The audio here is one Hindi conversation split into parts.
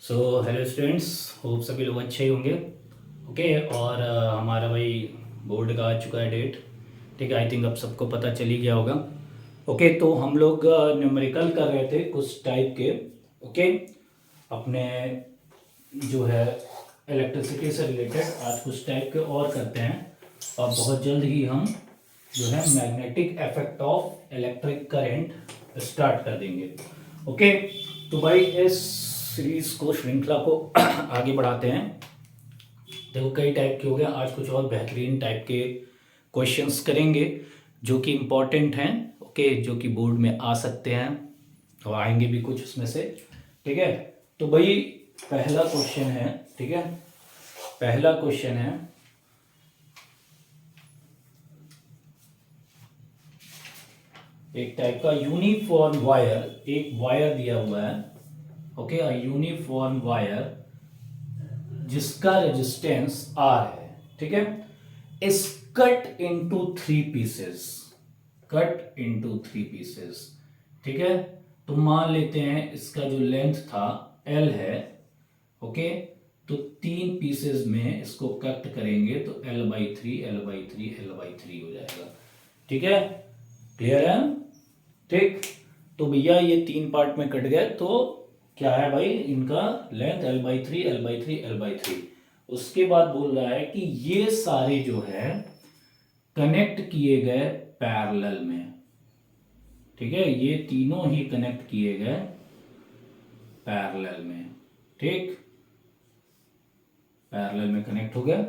सो हेलो स्टूडेंट्स, होप सभी लोग अच्छे ही होंगे। ओके। और हमारा भाई बोर्ड का आ चुका है डेट। ठीक है, आई थिंक अब सबको पता चल ही गया होगा। ओके, तो हम लोग न्यूमेरिकल कर रहे थे कुछ टाइप के। ओके, अपने जो है इलेक्ट्रिसिटी से रिलेटेड आज कुछ टाइप के और करते हैं। और बहुत जल्द ही हम जो है magnetic effect of electric current start कर देंगे। ओके, तो भाई इस सीरीज को, श्रृंखला को आगे बढ़ाते हैं। देखो कई टाइप के हो गए, आज कुछ और बेहतरीन टाइप के क्वेश्चंस करेंगे जो कि इम्पोर्टेंट हैं। ओके, जो कि बोर्ड में आ सकते हैं और आएंगे भी कुछ उसमें से। ठीक है, तो भाई पहला क्वेश्चन है। ठीक है, पहला क्वेश्चन है, एक टाइप का यूनिफॉर्म वायर, एक वायर दिया हुआ है। ओके, यूनिफॉर्म वायर जिसका रेजिस्टेंस आर है। ठीक है, is cut into three pieces, cut into three pieces. ठीक है, तो मान लेते हैं इसका जो लेंथ था एल है। ओके, तो तीन पीसेस में इसको कट करेंगे तो L by three, L by three, L by three हो जाएगा। ठीक है, क्लियर है? ठीक, तो भैया ये तीन पार्ट में कट गए तो क्या है भाई, इनका length L by three, L by three, L by three. उसके बाद बोल रहा है कि ये सारे जो है कनेक्ट किए गए पैरेलल में। ठीक है, ये तीनों ही कनेक्ट किए गए पैरेलल में। ठीक, पैरेलल में कनेक्ट हो गया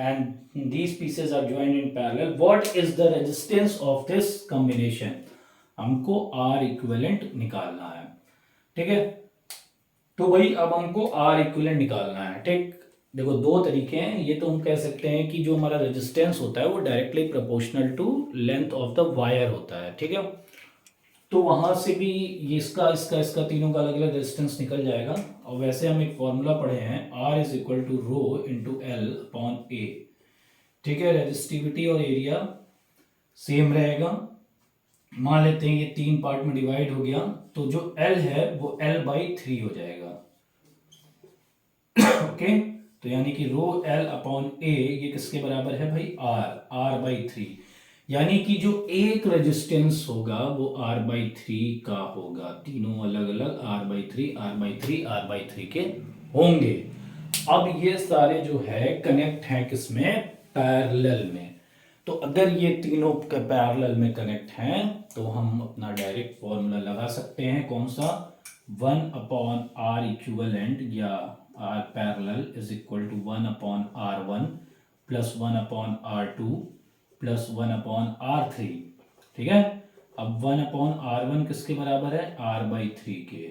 and these pieces are joined in parallel. What is the resistance of this combination? हमको R इक्विवेलेंट निकालना है। ठीक है, तो भाई अब हमको R इक्विवेलेंट निकालना है। ठीक, देखो दो तरीके हैं। ये तो हम कह सकते हैं कि जो हमारा रेजिस्टेंस होता है वो directly proportional to length of the wire होता है। ठीक है, तो वहां से भी ये इसका इसका इसका तीनों का अलग अलग रेजिस्टेंस निकल जाएगा। और वैसे हम एक फॉर्मूला पढ़े हैं, R is equal to rho into L upon A. ठीक है, रेजिस्टिविटी और एरिया सेम रहेगा। मान लेते हैं ये तीन पार्ट में डिवाइड हो गया, तो जो L है वो L बाई थ्री हो जाएगा। ओके, तो यानी कि रो L अपॉन ए ये किसके बराबर है भाई, R बाई थ्री। यानी कि जो एक रेजिस्टेंस होगा वो R बाई थ्री का होगा। तीनों अलग अलग R by three, R by three, R by three के होंगे। अब ये सारे जो है कनेक्ट हैं किसमें, पैरेलल में। तो अगर ये तीनों के पैरेलल में कनेक्ट हैं तो हम अपना डायरेक्ट फॉर्मूला लगा सकते हैं। कौन सा, वन अपॉन आर इक्विवेलेंट या R parallel is equal to one upon R one plus one upon R two plus one upon R three. ठीक है, अब वन अपॉन आर वन किसके बराबर है, आर बाई थ्री के।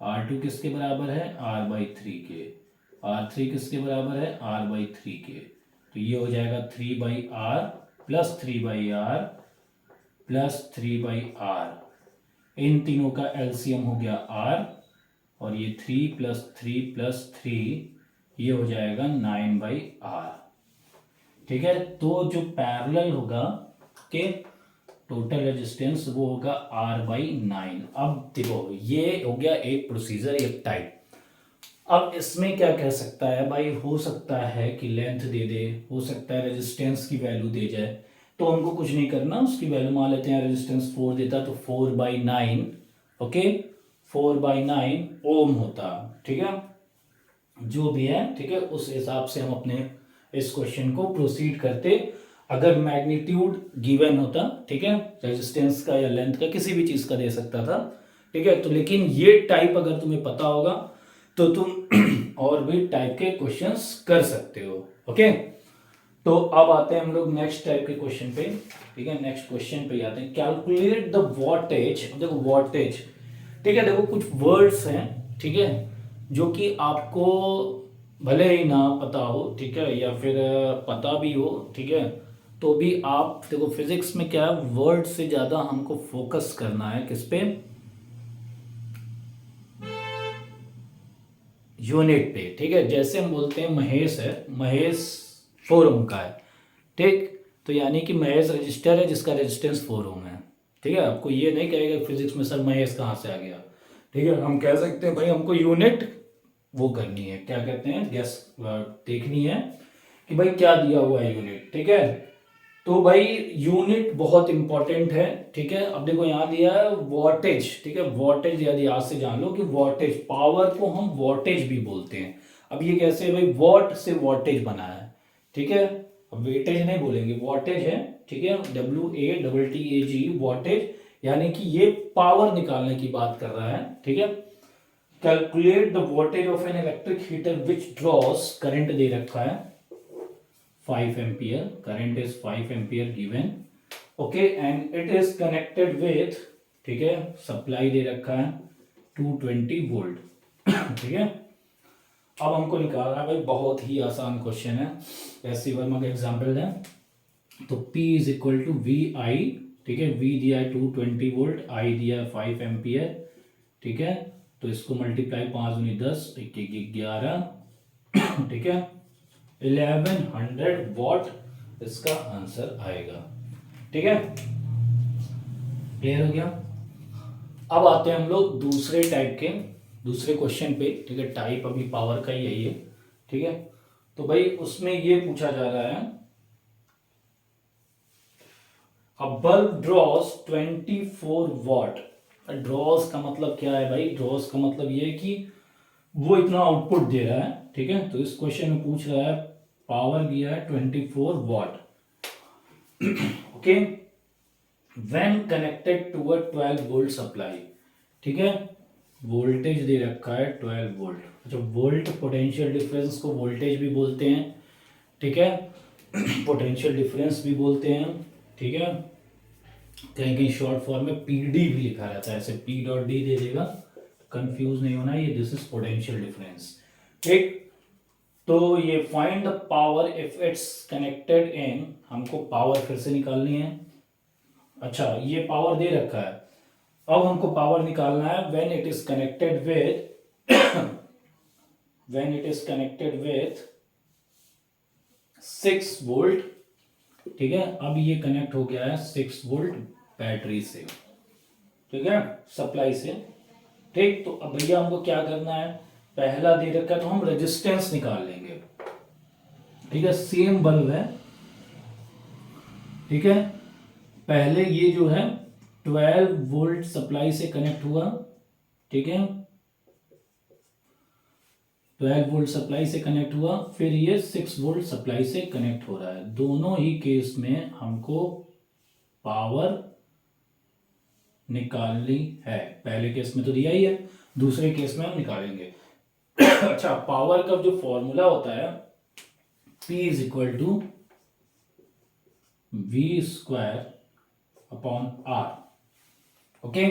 आर टू किसके बराबर है, आर बाई थ्री के। आर थ्री किसके बराबर है, आर बाई थ्री के। तो ये हो जाएगा three by R plus three by R plus three by R. इन तीनों का एलसीएम हो गया आर, और ये थ्री प्लस थ्री ये हो जाएगा नाइन बाई आर। ठीक है, तो जो पैरेलल होगा के टोटल रेजिस्टेंस वो होगा आर बाई नाइन। अब देखो ये हो गया एक प्रोसीजर, एक टाइप। अब इसमें क्या कह सकता है भाई, हो सकता है कि लेंथ दे दे, हो सकता है रेजिस्टेंस की वैल्यू दे जाए। तो हमको कुछ नहीं करना, उसकी वैल्यू मान लेते हैं। रेजिस्टेंस 4 देता तो 4 by nine. Okay, 4 by nine ohm होता। ठीक है, जो भी है। ठीक है, उस हिसाब से हम अपने इस क्वेश्चन को प्रोसीड करते। अगर मैग्नीट्यूड गिवन होता, ठीक है, रेजिस्टेंस का या लेंथ का, किसी भी चीज का दे सकता था। ठीक है, तो लेकिन ये टाइप अगर तुम्हें पता होगा तो तुम और भी टाइप के क्वेश्चंस कर सकते हो। ओके, तो अब आते हैं हम लोग नेक्स्ट टाइप के क्वेश्चन पे। ठीक है, नेक्स्ट क्वेश्चन पे आते हैं। Calculate the voltage. देखो वोल्टेज, ठीक है, देखो कुछ वर्ड्स हैं, ठीक है, जो कि आपको भले ही ना पता हो, ठीक है, या फिर पता भी हो, ठीक है, तो भी आप देखो फिजिक्स में क्या है, वर्ड से ज्यादा हमको फोकस करना है किस पे, यूनिट पे। ठीक है, जैसे हम बोलते हैं महेश है, महेश 4 ओम का है। ठीक, तो यानी कि महेश रजिस्टर है जिसका रेजिस्टेंस 4 ओम है। ठीक है, आपको ये नहीं कहेगा फिजिक्स में सर महेश कहाँ से आ गया। ठीक है, हम कह सकते हैं भाई हमको यूनिट वो करनी है, क्या कहते हैं, गैस देखनी है कि भाई क्या दिया हुआ है यूनिट। ठीक है, तो भाई यूनिट बहुत इंपॉर्टेंट है। ठीक है, अब देखो यहाँ दिया है वॉटेज। ठीक है, वॉटेज यदि आज से जान लो कि वॉटेज, पावर को हम वॉटेज भी बोलते हैं। अब ये कैसे है भाई, वॉट से वॉटेज बना है। ठीक है, अब वेटेज नहीं बोलेंगे, वॉटेज है। ठीक है, WATTAG वॉटेज, यानी कि ये पावर निकालने की बात कर रहा है। ठीक है, calculate the voltage of an electric heater which draws, current दे रखा है 5 ampere, current is 5 ampere given. Okay, and it is connected with, ठीक है, सप्लाई दे रखा है 220 वोल्ट। ठीक है, अब हमको निकालना है भाई, बहुत ही आसान क्वेश्चन है, एस.सी. वर्मा का एग्जाम्पल है। तो P is equal to V I. ठीक है, V दिया है 220 वोल्ट, I दिया है 5 एम्पियर। ठीक है, तो इसको मल्टीप्लाई 5 दूनी 10, 11। ठीक है, 1100 वॉट इसका आंसर आएगा। ठीक है, क्लियर हो गया। अब आते हैं हम लोग दूसरे टाइप के, दूसरे क्वेश्चन पे। ठीक है, टाइप अभी पावर का ही है ये। ठीक है, तो भाई उसमें ये पूछा जा रहा है, अ बल्ब ड्रॉस 24 वॉट। ड्रॉस का मतलब क्या है भाई, ड्रॉस का मतलब ये है कि वो इतना आउटपुट दे रहा है। ठीक है, तो इस क्वेश्चन में पूछ रहा है, पावर दिया है 24 watt. Okay, when connected to a 12 volt supply. ठीक है, वोल्टेज दे रखा है 12 वोल्ट। अच्छा, वोल्ट पोटेंशियल डिफरेंस को वोल्टेज भी बोलते हैं। ठीक है, पोटेंशियल डिफरेंस भी बोलते हैं। ठीक है, कहीं कहीं शॉर्ट फॉर्म में पीडी भी लिखा रहता है, ऐसे P डॉट डी दे देगा, कंफ्यूज नहीं होना, ये दिस इज पोटेंशियल डिफरेंस। ठीक, तो ये find the power if it's connected in, हमको पावर फिर से निकालनी है। अच्छा, ये पावर दे रखा है, अब हमको पावर निकालना है when it is connected with when it is connected with 6 volt. ठीक है, अब ये कनेक्ट हो गया है 6 वोल्ट बैटरी से। ठीक है, सप्लाई से। ठीक, तो अब भैया हमको क्या करना है, पहला दे रखा है तो हम रेजिस्टेंस निकाल लेंगे। ठीक है, सेम बल्ब है। ठीक है, पहले ये जो है 12 वोल्ट सप्लाई से कनेक्ट हुआ। ठीक है, 12 वोल्ट सप्लाई से कनेक्ट हुआ, फिर ये 6 वोल्ट सप्लाई से कनेक्ट हो रहा है। दोनों ही केस में हमको पावर निकालनी है। पहले केस में तो दिया ही है, दूसरे केस में हम निकालेंगे। अच्छा, पावर का जो फॉर्मूला होता है, P is equal to V square upon R. Okay,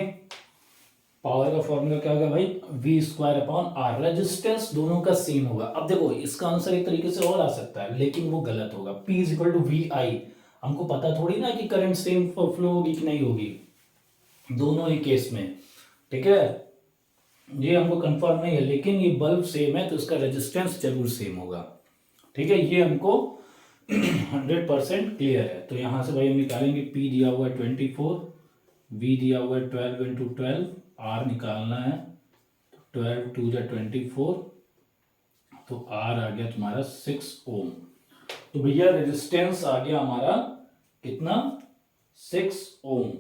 power का फॉर्मूला क्या होगा भाई, V square upon R. Resistance दोनों का सेम होगा। अब देखो, इसका आंसर एक तरीके से और आ सकता है, लेकिन वो गलत होगा। P is equal to V I, हमको पता थोड़ी ना कि करंट सेम फ्लो होगी कि नहीं होगी दोनों ही केस में। ठीक है, ये हमको कंफर्म नहीं है, लेकिन ये बल्ब सेम है तो इसका रेजिस्टेंस जरूर सेम होगा। ठीक है, ये हमको 100% क्लियर है। तो यहां से भाई हम निकालेंगे, P दिया हुआ है 24, V दिया हुआ है 12 इंटू 12, R निकालना है, 12 टू जा 24, तो R आ गया तुम्हारा 6 ओम। तो भैया रेजिस्टेंस आ गया हमारा कितना, 6 ओम।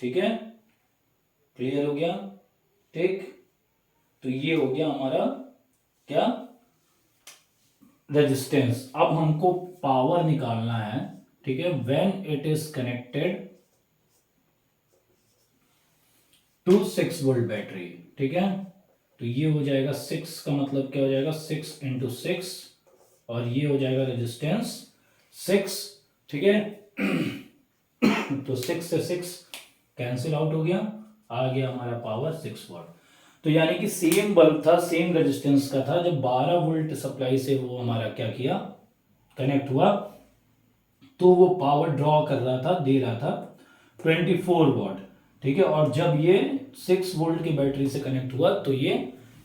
ठीक है, क्लियर हो गया। ठीक, तो ये हो गया हमारा क्या, रेजिस्टेंस। अब हमको पावर निकालना है। ठीक है, when it is connected to 6 volt battery. ठीक है, तो ये हो जाएगा 6 का मतलब क्या हो जाएगा, 6 इंटू 6, और ये हो जाएगा रेजिस्टेंस 6। ठीक है, तो 6 से 6 कैंसिल आउट हो गया, आ गया हमारा पावर 6 वॉट। तो यानी कि सेम बल्ब था, सेम रेजिस्टेंस का था, जब 12 वोल्ट सप्लाई से वो हमारा क्या किया, कनेक्ट हुआ, तो वो पावर ड्रॉ कर रहा था, दे रहा था 24 वॉट। ठीक है, और जब ये 6 वोल्ट की बैटरी से कनेक्ट हुआ तो ये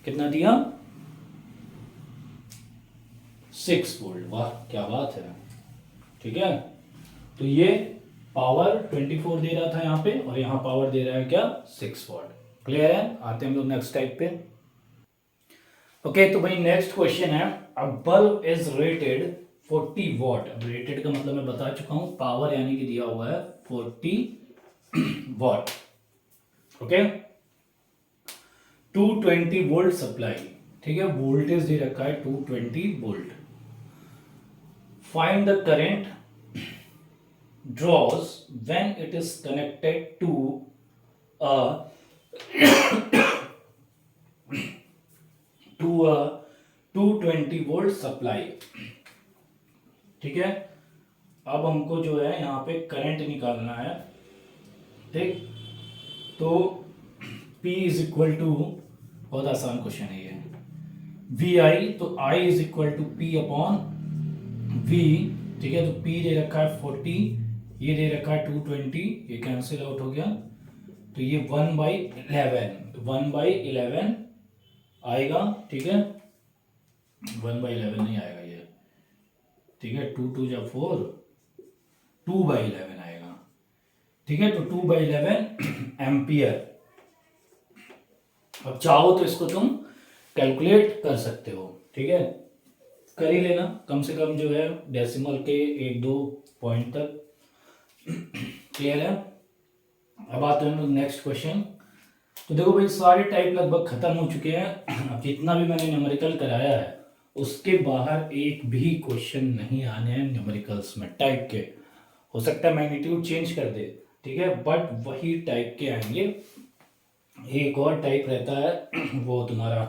कितना दिया, 6 वोल्ट। वाह, क्या बात है। ठीक है, तो ये पावर 24 दे रहा था यहाँ पे, और यहाँ पावर दे रहा है क्या, 6 वॉट। क्लियर है? आते हैं हम लोग नेक्स्ट टाइप पे। ओके तो भाई नेक्स्ट क्वेश्चन है, a bulb is rated 40 what. अब रेटेड का मतलब मैं बता चुका हूं, पावर यानी कि दिया हुआ है 40 वॉट। ओके 220 वोल्ट सप्लाई, ठीक है, वोल्टेज दे रखा है 220 volt. Find the current draws when it is connected to a to a 220 volt supply. ठीक है, अब हमको जो है यहाँ पे करंट निकालना है। ठीक, तो P इज इक्वल टू, बहुत आसान क्वेश्चन है ये, वी आई, तो I is equal to P upon V। ठीक है, तो P दे रखा है 40, ये दे रखा है 220, ये कैंसिल आउट हो गया, तो ये 1/11 आएगा। ठीक है, 1/11 नहीं आएगा ये, ठीक है, 2 2 जा 4, 2/11 आएगा। ठीक है, तो 2/11 एम्पियर। अब चाहो तो इसको तुम कैलकुलेट कर सकते हो। ठीक है, कर ही लेना, कम से कम जो है डेसिमल के 1-2 पॉइंट तक। क्लियर है? अब आते हैं नेक्स्ट क्वेश्चन। तो देखो भाई सारे टाइप लगभग खत्म हो चुके हैं। अब जितना भी मैंने न्यूमेरिकल कराया है उसके बाहर एक भी क्वेश्चन नहीं आने हैं न्यूमेरिकल्स में टाइप के। हो सकता है मैग्नीट्यूड चेंज कर दे, ठीक है, बट वही टाइप के आएंगे। एक और टाइप रहता है वो तुम्हारा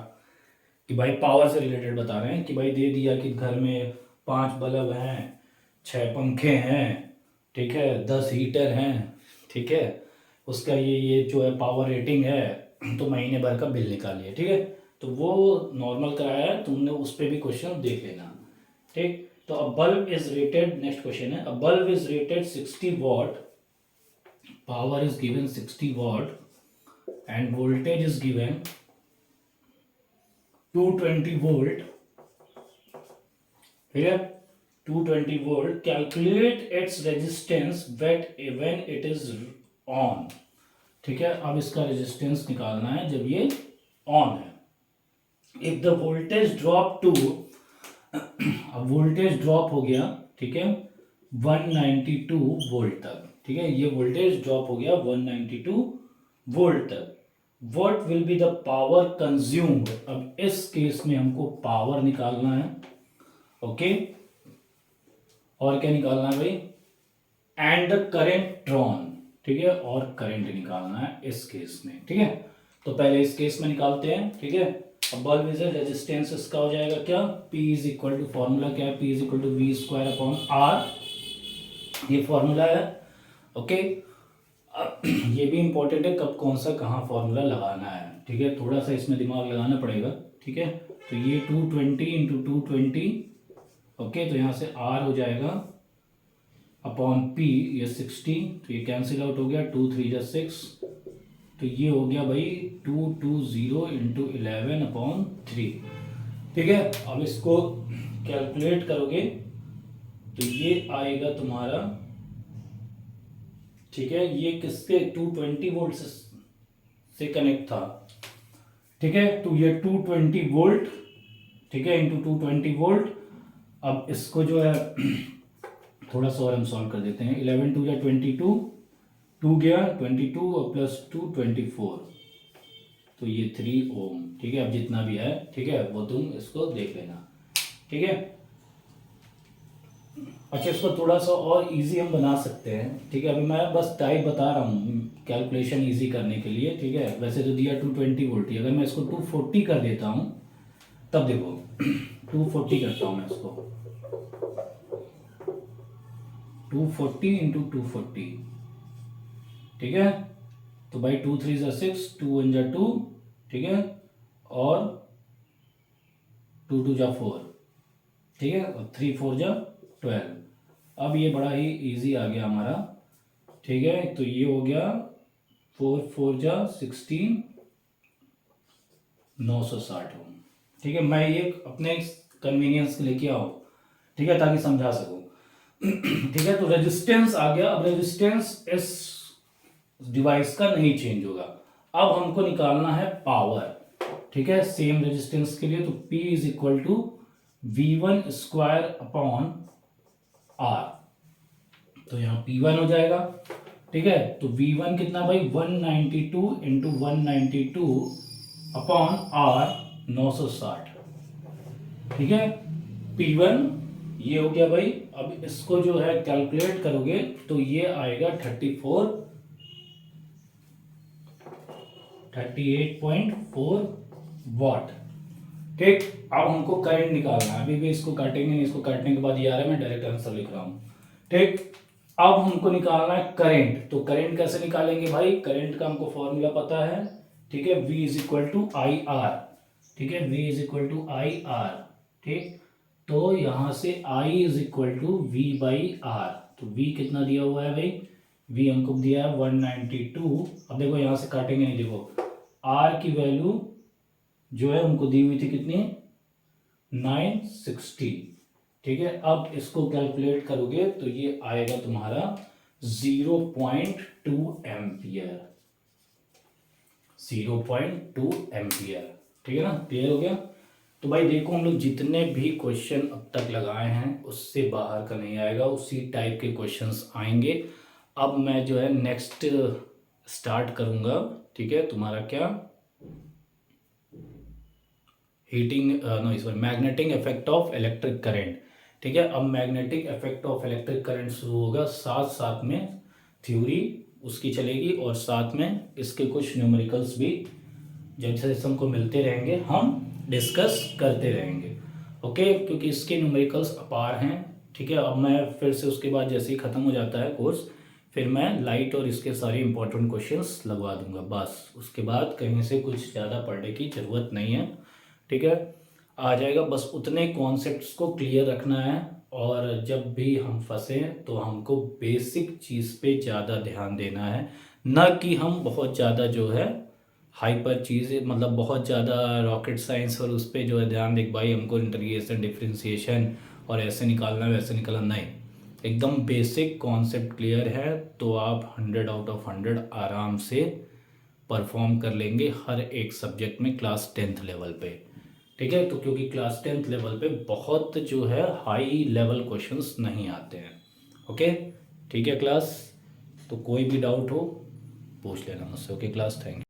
कि भाई पावर से रिलेटेड बता रहे हैं कि भाई दे दिया कि घर में 5 बल्ब हैं, 6 पंखे हैं, ठीक है, 10 हीटर हैं, ठीक है, उसका ये जो है पावर रेटिंग है, तो महीने भर का बिल निकालिए। ठीक है, तो वो नॉर्मल कराया है तुमने, उस पर भी क्वेश्चन देख लेना। ठीक, तो a bulb is rated, next question है, a bulb is rated 60 watt, power is given 60 watt and voltage is given 220 volt. ठीक है, 220 volt, calculate its resistance when it is on. ठीक है, अब इसका रेजिस्टेंस निकालना है जब ये ऑन है। If the voltage drop to, अब वोल्टेज ड्रॉप हो गया, ठीक है, 192 वोल्ट तक। ठीक है, ये वोल्टेज ड्रॉप हो गया 192 वोल्ट तक। What will be the power consumed. अब इस केस में हमको पावर निकालना है। ओके, और क्या निकालना है भाई, एंड द करेंट ड्रॉन। ठीक है, और करंट निकालना है इस केस में। ठीक है, तो पहले इस केस में निकालते हैं। ठीक है, अब बल्ब इज रेजिस्टेंस इसका हो जाएगा क्या, P is equal to, formula क्या है, P is equal to V square upon R, ये फॉर्मूला है। ओके, ये भी इंपॉर्टेंट है कब कौन सा कहाँ फॉर्मूला लगाना है। ठीक है, थोड़ा सा इसमें दिमाग लगाना पड़ेगा। ठीक है, तो ये 220 इंटू 220, ओके, तो यहाँ से R हो जाएगा अपॉन P, ये 60, तो ये कैंसिल आउट हो गया, 2 3 जा 6, तो ये हो गया भाई 220 इंटू 11 अपॉन 3। ठीक है, अब इसको कैलकुलेट करोगे तो ये आएगा तुम्हारा, ठीक है, ये किसके 220 वोल्ट से कनेक्ट था। ठीक है, तो ये 220 वोल्ट, ठीक है, इंटू 220 वोल्ट। अब इसको जो है थोड़ा सा और हम सॉल्व कर देते हैं। 11 2 या 22, 2 गया 22 और प्लस 2 24, तो ये 3 ओम। ठीक है, अब जितना भी है, ठीक है, वो तुम इसको देख लेना। ठीक है, अच्छा, इसको थोड़ा सा और इजी हम बना सकते हैं। ठीक है, अभी मैं बस टाइप बता रहा हूँ कैलकुलेशन इजी करने के लिए। ठीक है, वैसे तो दिया 220 वोल्ट, अगर मैं इसको 240 कर देता हूँ, तब देखो 240 करता हूँ मैं इसको, 240 इंटू 240। ठीक है, तो भाई 2 3 जा 6, 2 1 जा 2, ठीक है, और 2 2 जा 4, ठीक है, और 3 4 जा 12। अब ये बड़ा ही इजी आ गया हमारा। ठीक है, तो ये हो गया 4 4 जा 16, 960 ओम। ठीक है, मैं ये अपने कन्वीनियंस के लिए किया हो, ठीक है, ताकि समझा सकूं। ठीक है, तो रेजिस्टेंस आ गया। अब रेजिस्टेंस इस डिवाइस का नहीं चेंज होगा। अब हमको निकालना है पावर, ठीक है, सेम रेजिस्टेंस के लिए। तो P is equal to V1 square upon R, तो यहाँ P1 हो जाएगा, ठीक है। तो V1 कितना भाई, 192 इंटू 192 अपॉन R 960, ठीक है। P1 ये हो गया भाई। अब इसको जो है कैलकुलेट करोगे तो ये आएगा 38.4 वाट, ठीक। अब हमको करंट निकालना है, अभी भी इसको काटेंगे नहीं, इसको काटने के बाद ये आ रहा है, मैं डायरेक्ट आंसर लिख रहा हूँ, ठीक। अब हमको निकालना है करंट। तो करंट कैसे निकालेंगे भाई, करंट का हमको फॉर्मूला पता है, ठीक है, V is equal to I R, ठीक है, V is equal to I R, ठीक। तो यहां से I is equal to V by R. तो V कितना दिया हुआ है भाई, V हमको दिया है 192। अब देखो यहां से काटेंगे नहीं, देखो R की वैल्यू जो है हमको दी हुई थी कितनी, 960, ठीक है। अब इसको कैलकुलेट करोगे तो ये आएगा तुम्हारा 0.2 एम्पियर, 0.2 एम्पियर, ठीक है ना, क्लियर हो गया। तो भाई देखो हम लोग जितने भी क्वेश्चन अब तक लगाए हैं उससे बाहर का नहीं आएगा, उसी टाइप के क्वेश्चंस आएंगे। अब मैं जो है नेक्स्ट स्टार्ट करूंगा, ठीक है, तुम्हारा क्या, heating no sorry magnetic effect of electric current, ठीक है। अब magnetic effect of electric current शुरू होगा, साथ साथ में थ्योरी उसकी चलेगी और साथ में इसके कुछ न्यूमेरिकल्स भी जैसे जैसे हमको मिलते रहेंगे हम डिस्कस करते रहेंगे, ओके, क्योंकि इसके न्यूमेरिकल्स अपार हैं, ठीक है। अब मैं फिर से उसके बाद जैसे ही ख़त्म हो जाता है कोर्स, फिर मैं लाइट और इसके सारे इंपॉर्टेंट क्वेश्चंस लगवा दूंगा, बस उसके बाद कहीं से कुछ ज़्यादा पढ़ने की ज़रूरत नहीं है, ठीक है। आ जाएगा, बस उतने कॉन्सेप्ट्स को क्लियर रखना है। और जब भी हम फंसे तो हमको बेसिक चीज़ पे ज़्यादा ध्यान देना है, न कि हम बहुत ज़्यादा जो है हाइपर चीज़, मतलब बहुत ज़्यादा रॉकेट साइंस और उस पर जो है ध्यान देख भाई हमको इंटीग्रेशन डिफरेंशिएशन और ऐसे निकालना वैसे निकालना, नहीं, एकदम बेसिक कॉन्सेप्ट क्लियर है तो आप 100 आउट ऑफ 100 आराम से परफॉर्म कर लेंगे हर एक सब्जेक्ट में क्लास 10th लेवल पे, ठीक है। तो क्योंकि क्लास 10th लेवल पे बहुत जो है हाई लेवल क्वेश्चंस नहीं आते हैं, ओके, ठीक है क्लास। तो कोई भी डाउट हो पूछ लेना मुझसे, ओके क्लास, थैंक यू।